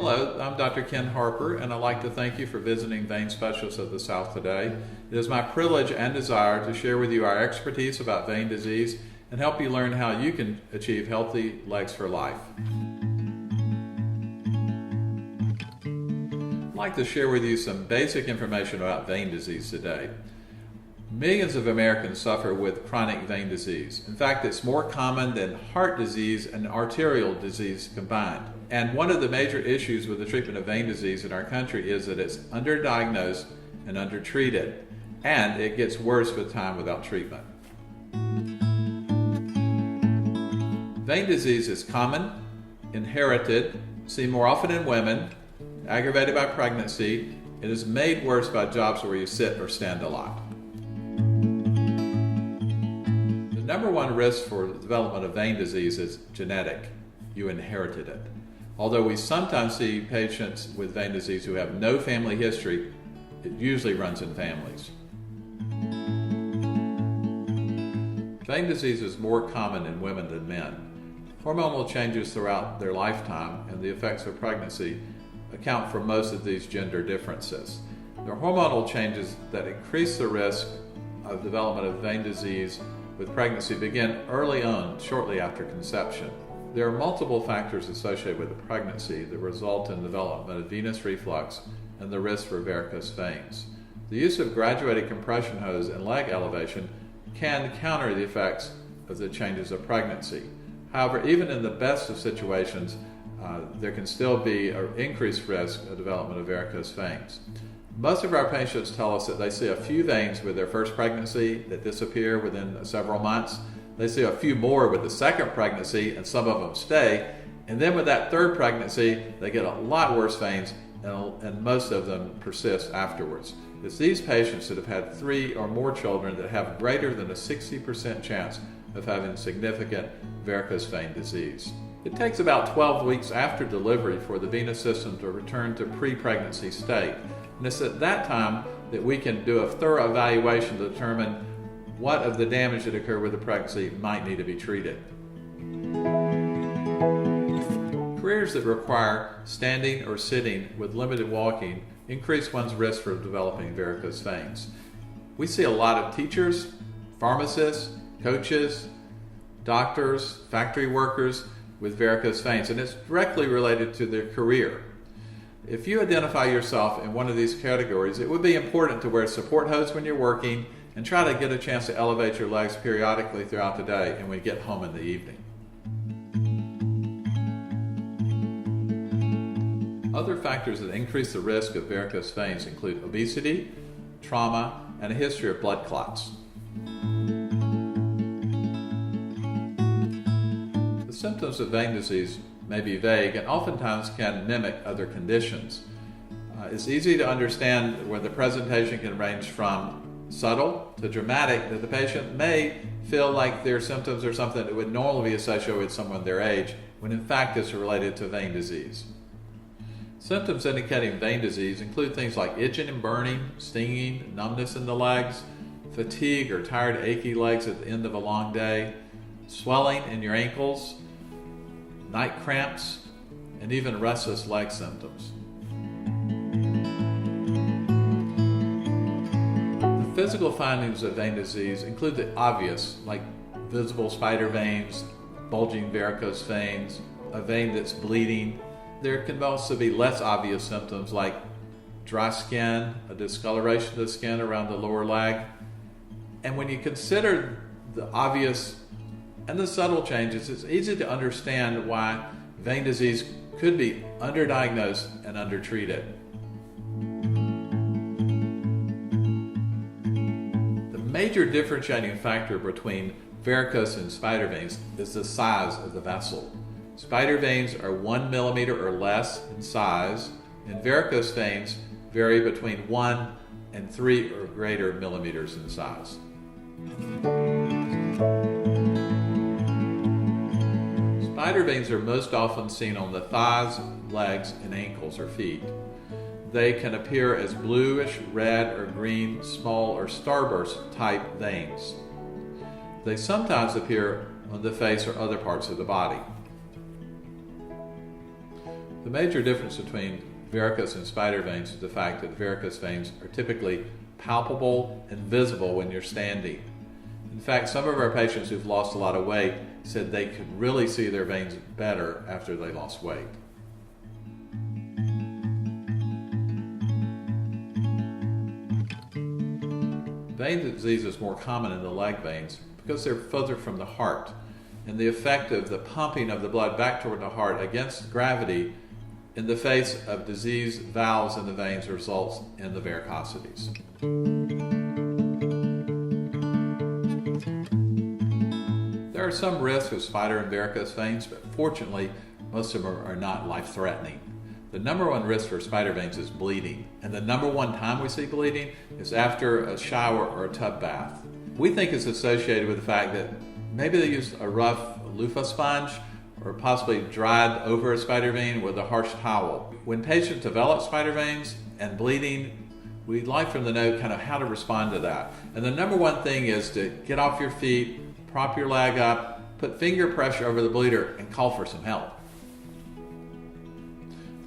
Hello, I'm Dr. Ken Harper, and I'd like to thank you for visiting Vein Specialists of the South today. It is my privilege and desire to share with you our expertise about vein disease and help you learn how you can achieve healthy legs for life. I'd like to share with you some basic information about vein disease today. Millions of Americans suffer with chronic vein disease. In fact, it's more common than heart disease and arterial disease combined. And one of the major issues with the treatment of vein disease in our country is that it's underdiagnosed and undertreated, and it gets worse with time without treatment. Vein disease is common, inherited, seen more often in women, aggravated by pregnancy. It is made worse by jobs where you sit or stand a lot. The number one risk for the development of vein disease is genetic. You inherited it. Although we sometimes see patients with vein disease who have no family history, it usually runs in families. Vein disease is more common in women than men. Hormonal changes throughout their lifetime and the effects of pregnancy account for most of these gender differences. There are hormonal changes that increase the risk of development of vein disease with pregnancy begin early on, shortly after conception. There are multiple factors associated with the pregnancy that result in development of venous reflux and the risk for varicose veins. The use of graduated compression hose and leg elevation can counter the effects of the changes of pregnancy. However, even in the best of situations, there can still be an increased risk of development of varicose veins. Most of our patients tell us that they see a few veins with their first pregnancy that disappear within several months. They see a few more with the second pregnancy, and some of them stay. And then with that third pregnancy, they get a lot worse veins, and most of them persist afterwards. It's these patients that have had 3 or more children that have greater than a 60% chance of having significant varicose vein disease. It takes about 12 weeks after delivery for the venous system to return to pre-pregnancy state. And it's at that time that we can do a thorough evaluation to determine what of the damage that occurred with the pregnancy might need to be treated. Careers that require standing or sitting with limited walking increase one's risk for developing varicose veins. We see a lot of teachers, pharmacists, coaches, doctors, factory workers with varicose veins, and it's directly related to their career. If you identify yourself in one of these categories, it would be important to wear support hose when you're working and try to get a chance to elevate your legs periodically throughout the day and when you get home in the evening. Other factors that increase the risk of varicose veins include obesity, trauma, and a history of blood clots. The symptoms of vein disease may be vague and oftentimes can mimic other conditions. It's easy to understand where the presentation can range from subtle to dramatic, that the patient may feel like their symptoms are something that would normally be associated with someone their age, when in fact it's related to vein disease. Symptoms indicating vein disease include things like itching and burning, stinging, numbness in the legs, fatigue or tired, achy legs at the end of a long day, swelling in your ankles, night cramps, and even restless leg symptoms. The physical findings of vein disease include the obvious, like visible spider veins, bulging varicose veins, a vein that's bleeding. There can also be less obvious symptoms like dry skin, a discoloration of the skin around the lower leg. And when you consider the obvious and the subtle changes, it's easy to understand why vein disease could be underdiagnosed and undertreated. The major differentiating factor between varicose and spider veins is the size of the vessel. Spider veins are 1 millimeter or less in size, and varicose veins vary between 1 and 3 or greater millimeters in size. Spider veins are most often seen on the thighs, legs, and ankles or feet. They can appear as bluish, red, or green, small or starburst type veins. They sometimes appear on the face or other parts of the body. The major difference between varicose and spider veins is the fact that varicose veins are typically palpable and visible when you're standing. In fact, some of our patients who've lost a lot of weight said they could really see their veins better after they lost weight. Vein disease is more common in the leg veins because they're further from the heart, and the effect of the pumping of the blood back toward the heart against gravity in the face of diseased valves in the veins results in the varicosities. There are some risks of spider and varicose veins, but fortunately, most of them are not life-threatening. The number one risk for spider veins is bleeding, and the number one time we see bleeding is after a shower or a tub bath. We think it's associated with the fact that maybe they used a rough loofah sponge or possibly dried over a spider vein with a harsh towel. When patients develop spider veins and bleeding, we'd like them to know kind of how to respond to that. And the number one thing is to get off your feet, prop your leg up, put finger pressure over the bleeder, and call for some help.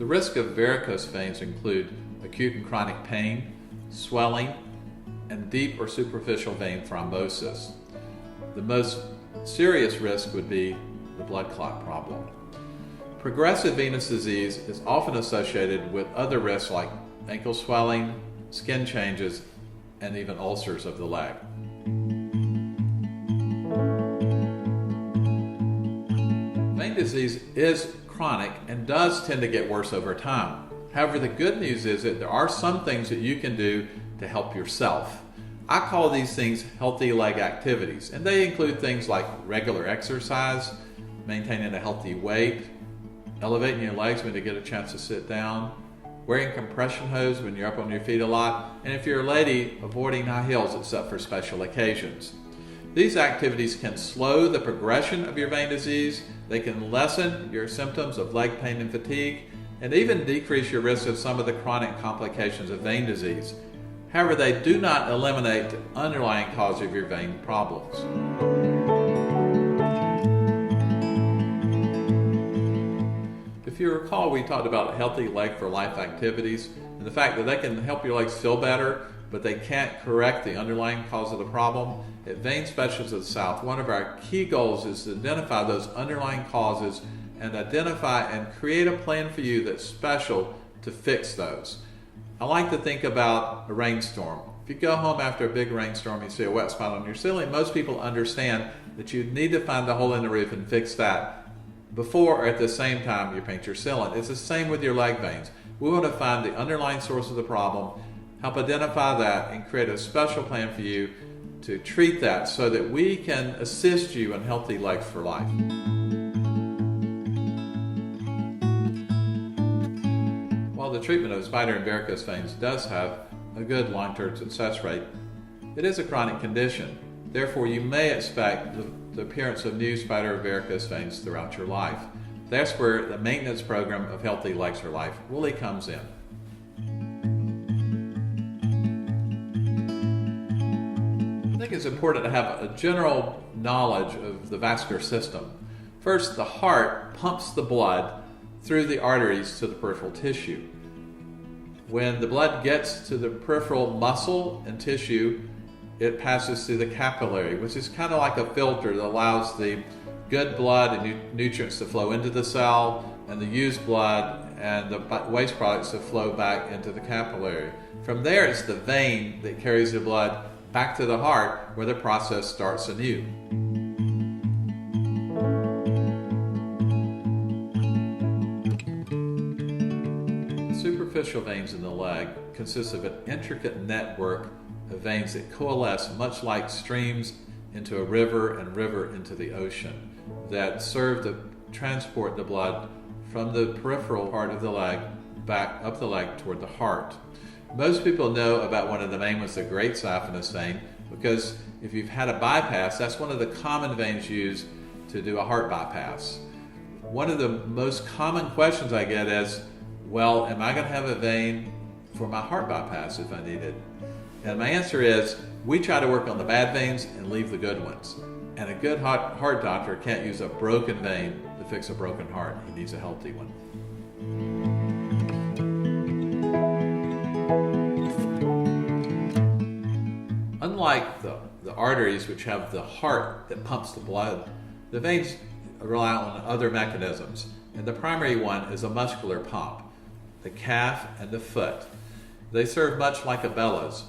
The risk of varicose veins include acute and chronic pain, swelling, and deep or superficial vein thrombosis. The most serious risk would be the blood clot problem. Progressive venous disease is often associated with other risks like ankle swelling, skin changes, and even ulcers of the leg. Vein disease is chronic and does tend to get worse over time. However, the good news is that there are some things that you can do to help yourself. I call these things healthy leg activities, and they include things like regular exercise, maintaining a healthy weight, elevating your legs when you get a chance to sit down, wearing compression hose when you're up on your feet a lot, and if you're a lady, avoiding high heels except for special occasions. These activities can slow the progression of your vein disease, they can lessen your symptoms of leg pain and fatigue, and even decrease your risk of some of the chronic complications of vein disease. However, they do not eliminate the underlying cause of your vein problems. If you recall, we talked about healthy leg for life activities and the fact that they can help your legs feel better, but they can't correct the underlying cause of the problem. At Vein Specialists of the South, one of our key goals is to identify those underlying causes and identify and create a plan for you that's special to fix those. I like to think about a rainstorm. If you go home after a big rainstorm, you see a wet spot on your ceiling, most people understand that you need to find the hole in the roof and fix that before or at the same time you paint your ceiling. It's the same with your leg veins. We want to find the underlying source of the problem, help identify that, and create a special plan for you to treat that so that we can assist you in healthy legs for life. While the treatment of spider and varicose veins does have a good long-term success rate, it is a chronic condition. Therefore, you may expect the appearance of new spider or varicose veins throughout your life. That's where the maintenance program of Healthy Legs for Life really comes in. I think it's important to have a general knowledge of the vascular system. First, the heart pumps the blood through the arteries to the peripheral tissue. When the blood gets to the peripheral muscle and tissue, it passes through the capillary, which is kind of like a filter that allows the good blood and nutrients to flow into the cell, and the used blood and the waste products to flow back into the capillary. From there, it's the vein that carries the blood back to the heart, where the process starts anew. Superficial veins in the leg consist of an intricate network of veins that coalesce much like streams into a river and river into the ocean that serve to transport the blood from the peripheral part of the leg back up the leg toward the heart. Most people know about one of the main ones, the great saphenous vein, because if you've had a bypass, that's one of the common veins used to do a heart bypass. One of the most common questions I get is, well, am I going to have a vein for my heart bypass if I need it? And my answer is, we try to work on the bad veins and leave the good ones. And a good heart doctor can't use a broken vein to fix a broken heart. He needs a healthy one. Unlike the arteries, which have the heart that pumps the blood, the veins rely on other mechanisms, and the primary one is a muscular pump, the calf and the foot. They serve much like a bellows.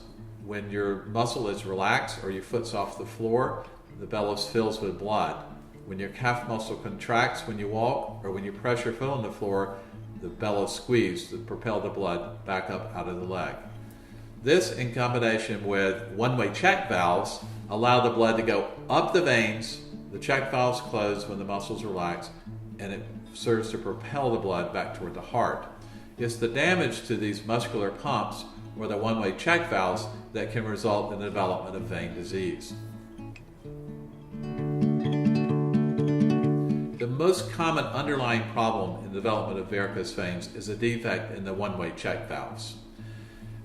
When your muscle is relaxed or your foot's off the floor, the bellows fills with blood. When your calf muscle contracts when you walk, or when you press your foot on the floor, the bellows squeeze to propel the blood back up out of the leg. This, in combination with one-way check valves, allow the blood to go up the veins. The check valves close when the muscles relax, and it serves to propel the blood back toward the heart. It's the damage to these muscular pumps, or the one-way check valves, that can result in the development of vein disease. The most common underlying problem in the development of varicose veins is a defect in the one-way check valves.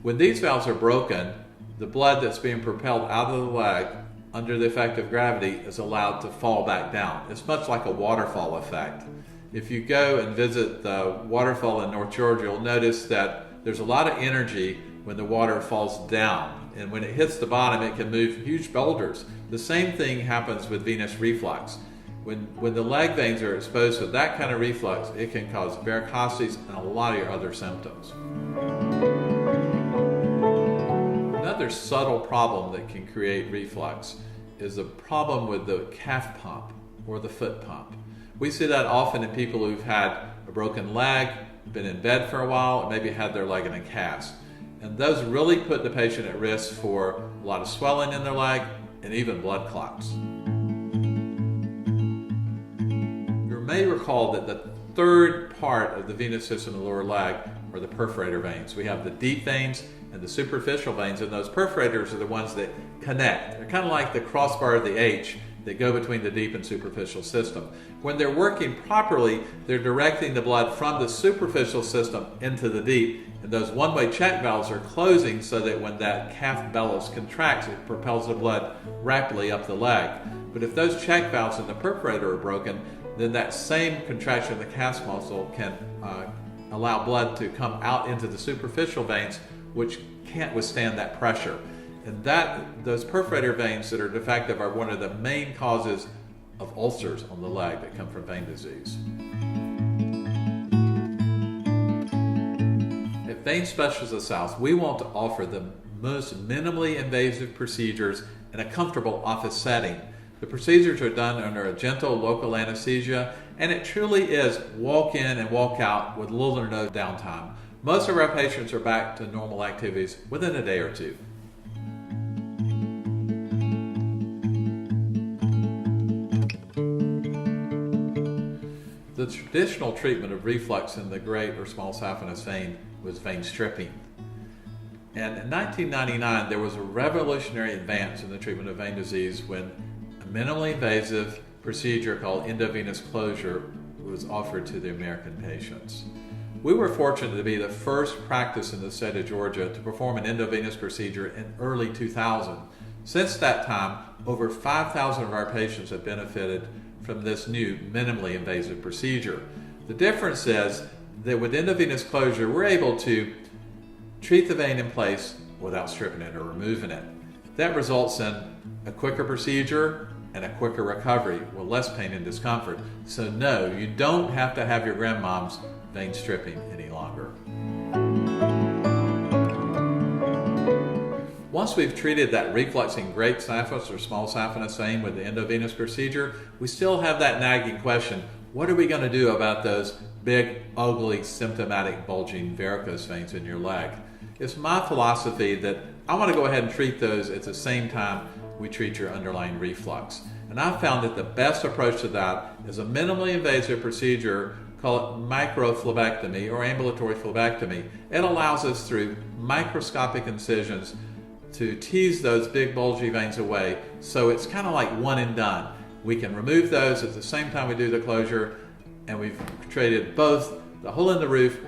When these valves are broken, the blood that's being propelled out of the leg under the effect of gravity is allowed to fall back down. It's much like a waterfall effect. If you go and visit the waterfall in North Georgia, you'll notice that there's a lot of energy when the water falls down. And when it hits the bottom, it can move huge boulders. The same thing happens with venous reflux. When the leg veins are exposed to that kind of reflux, it can cause varicoses and a lot of your other symptoms. Another subtle problem that can create reflux is a problem with the calf pump or the foot pump. We see that often in people who've had a broken leg, been in bed for a while, and maybe had their leg in a cast. And those really put the patient at risk for a lot of swelling in their leg and even blood clots. You may recall that the third part of the venous system in the lower leg are the perforator veins. We have the deep veins and the superficial veins, and those perforators are the ones that connect. They're kind of like the crossbar of the H that go between the deep and superficial system. When they're working properly, they're directing the blood from the superficial system into the deep, and those one-way check valves are closing so that when that calf bellows contracts, it propels the blood rapidly up the leg. But if those check valves in the perforator are broken, then that same contraction of the calf muscle can allow blood to come out into the superficial veins, which can't withstand that pressure. And those perforator veins that are defective are one of the main causes of ulcers on the leg that come from vein disease. At Vein Specialists of the South, we want to offer the most minimally invasive procedures in a comfortable office setting. The procedures are done under a gentle local anesthesia, and it truly is walk in and walk out with little or no downtime. Most of our patients are back to normal activities within a day or two. The traditional treatment of reflux in the great or small saphenous vein was vein stripping. And in 1999, there was a revolutionary advance in the treatment of vein disease when a minimally invasive procedure called endovenous closure was offered to the American patients. We were fortunate to be the first practice in the state of Georgia to perform an endovenous procedure in early 2000. Since that time, over 5,000 of our patients have benefited from this new minimally invasive procedure. The difference is that with endovenous closure, we're able to treat the vein in place without stripping it or removing it. That results in a quicker procedure and a quicker recovery with less pain and discomfort. So no, you don't have to have your grandmom's vein stripping any longer. Once we've treated that refluxing great saphenous or small saphenous vein with the endovenous procedure, we still have that nagging question: what are we going to do about those big, ugly, symptomatic bulging varicose veins in your leg? It's my philosophy that I want to go ahead and treat those at the same time we treat your underlying reflux. And I've found that the best approach to that is a minimally invasive procedure, call it microphlebectomy or ambulatory phlebectomy. It allows us through microscopic incisions to tease those big bulgy veins away, so it's kind of like one and done. We can remove those at the same time we do the closure, and we've treated both the hole in the roof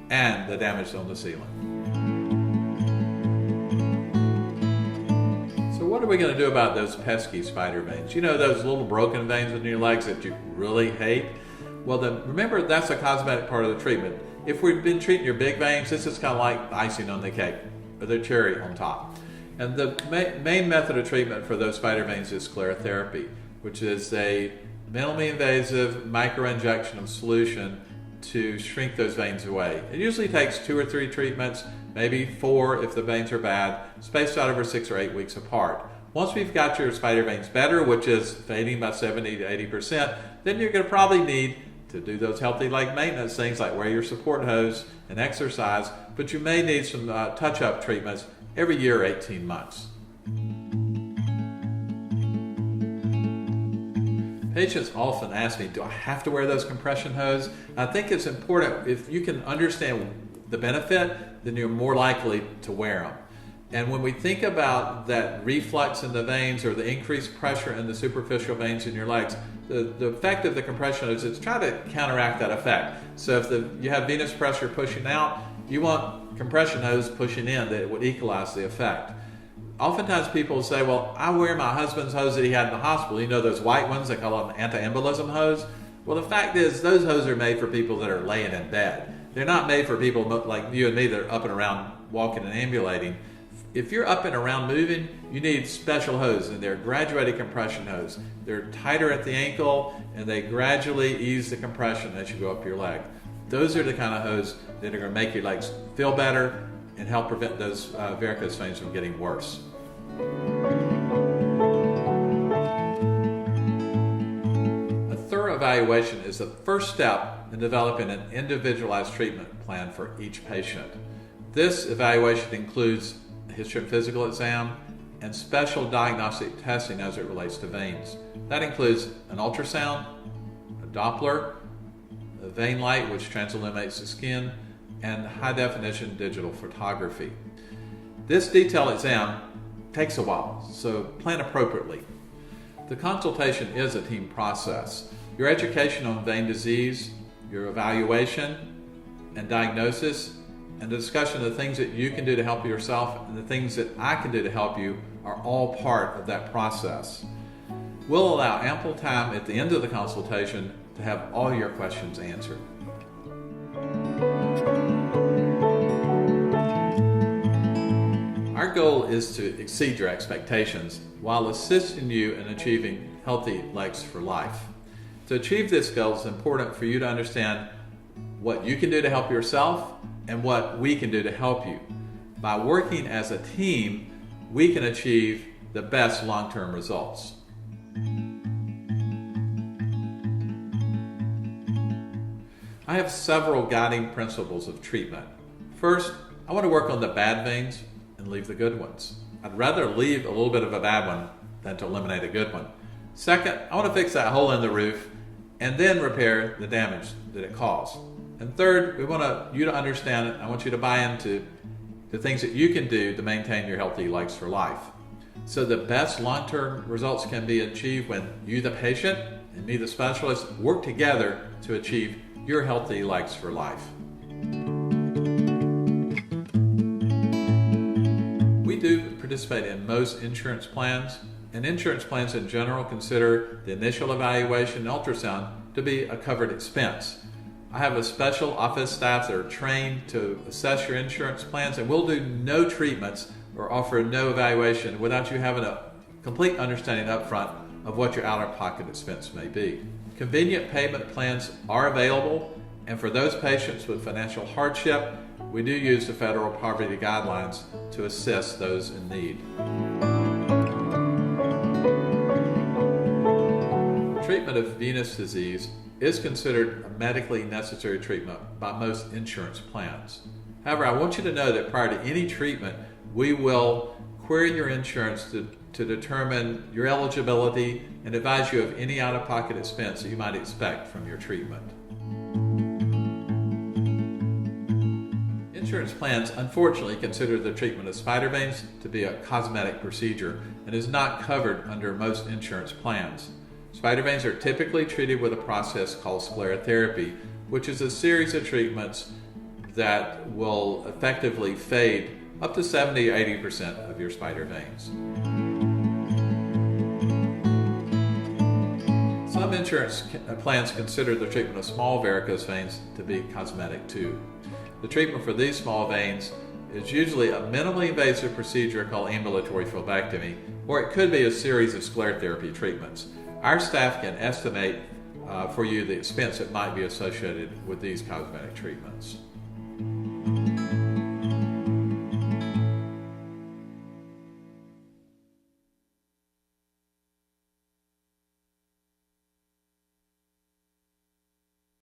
and the damage on the ceiling. So what are we going to do about those pesky spider veins? You know, those little broken veins in your legs that you really hate? Well, then remember that's a cosmetic part of the treatment. If we've been treating your big veins, this is kind of like icing on the cake, or the cherry on top. And the main method of treatment for those spider veins is sclerotherapy, which is a minimally invasive microinjection of solution to shrink those veins away. It usually takes 2 or 3 treatments, maybe 4 if the veins are bad, spaced out over 6 or 8 weeks apart. Once we've got your spider veins better, which is fading by 70 to 80%, then you're going to probably need to do those healthy leg maintenance things like wear your support hose and exercise, but you may need some touch-up treatments every year or 18 months. Patients often ask me, do I have to wear those compression hoses? I think it's important, if you can understand the benefit, then you're more likely to wear them. And when we think about that reflux in the veins or the increased pressure in the superficial veins in your legs, the effect of the compression hose is try to counteract that effect. So if you have venous pressure pushing out, you want compression hose pushing in that it would equalize the effect. Oftentimes people say, well, I wear my husband's hose that he had in the hospital. You know those white ones, they call them anti-embolism hose? Well, the fact is those hoses are made for people that are laying in bed. They're not made for people like you and me that are up and around walking and ambulating. If you're up and around moving, you need special hoses, and they're graduated compression hose. They're tighter at the ankle, and they gradually ease the compression as you go up your leg. Those are the kind of hoses that are going to make your legs feel better and help prevent those varicose veins from getting worse. A thorough evaluation is the first step in developing an individualized treatment plan for each patient. This evaluation includes a history and physical exam and special diagnostic testing as it relates to veins. That includes an ultrasound, a Doppler, a vein light which transilluminates the skin, and high-definition digital photography. This detailed exam takes a while, so plan appropriately. The consultation is a team process. Your education on vein disease, your evaluation and diagnosis, and the discussion of the things that you can do to help yourself and the things that I can do to help you are all part of that process. We'll allow ample time at the end of the consultation to have all your questions answered. Our goal is to exceed your expectations while assisting you in achieving healthy legs for life. To achieve this goal, it's important for you to understand what you can do to help yourself and what we can do to help you. By working as a team, we can achieve the best long-term results. I have several guiding principles of treatment. First, I want to work on the bad veins and leave the good ones. I'd rather leave a little bit of a bad one than to eliminate a good one. Second, I want to fix that hole in the roof and then repair the damage that it caused. And third, we want you to understand it. I want you to buy into the things that you can do to maintain your healthy legs for life. So the best long-term results can be achieved when you, the patient, and me, the specialist, work together to achieve your healthy legs for life. We do participate in most insurance plans, and insurance plans in general consider the initial evaluation and ultrasound to be a covered expense. I have a special office staff that are trained to assess your insurance plans, and we'll do no treatments or offer no evaluation without you having a complete understanding up front of what your out-of-pocket expense may be. Convenient payment plans are available, and for those patients with financial hardship, we do use the federal poverty guidelines to assist those in need. Treatment of venous disease is considered a medically necessary treatment by most insurance plans. However, I want you to know that prior to any treatment, we will query your insurance to determine your eligibility and advise you of any out-of-pocket expense that you might expect from your treatment. Insurance plans unfortunately consider the treatment of spider veins to be a cosmetic procedure and is not covered under most insurance plans. Spider veins are typically treated with a process called sclerotherapy, which is a series of treatments that will effectively fade up to 70-80% of your spider veins. Some Some insurance plans consider the treatment of small varicose veins to be cosmetic too. The treatment for these small veins is usually a minimally invasive procedure called ambulatory phlebectomy, or it could be a series of sclerotherapy treatments. Our staff can estimate for you the expense that might be associated with these cosmetic treatments.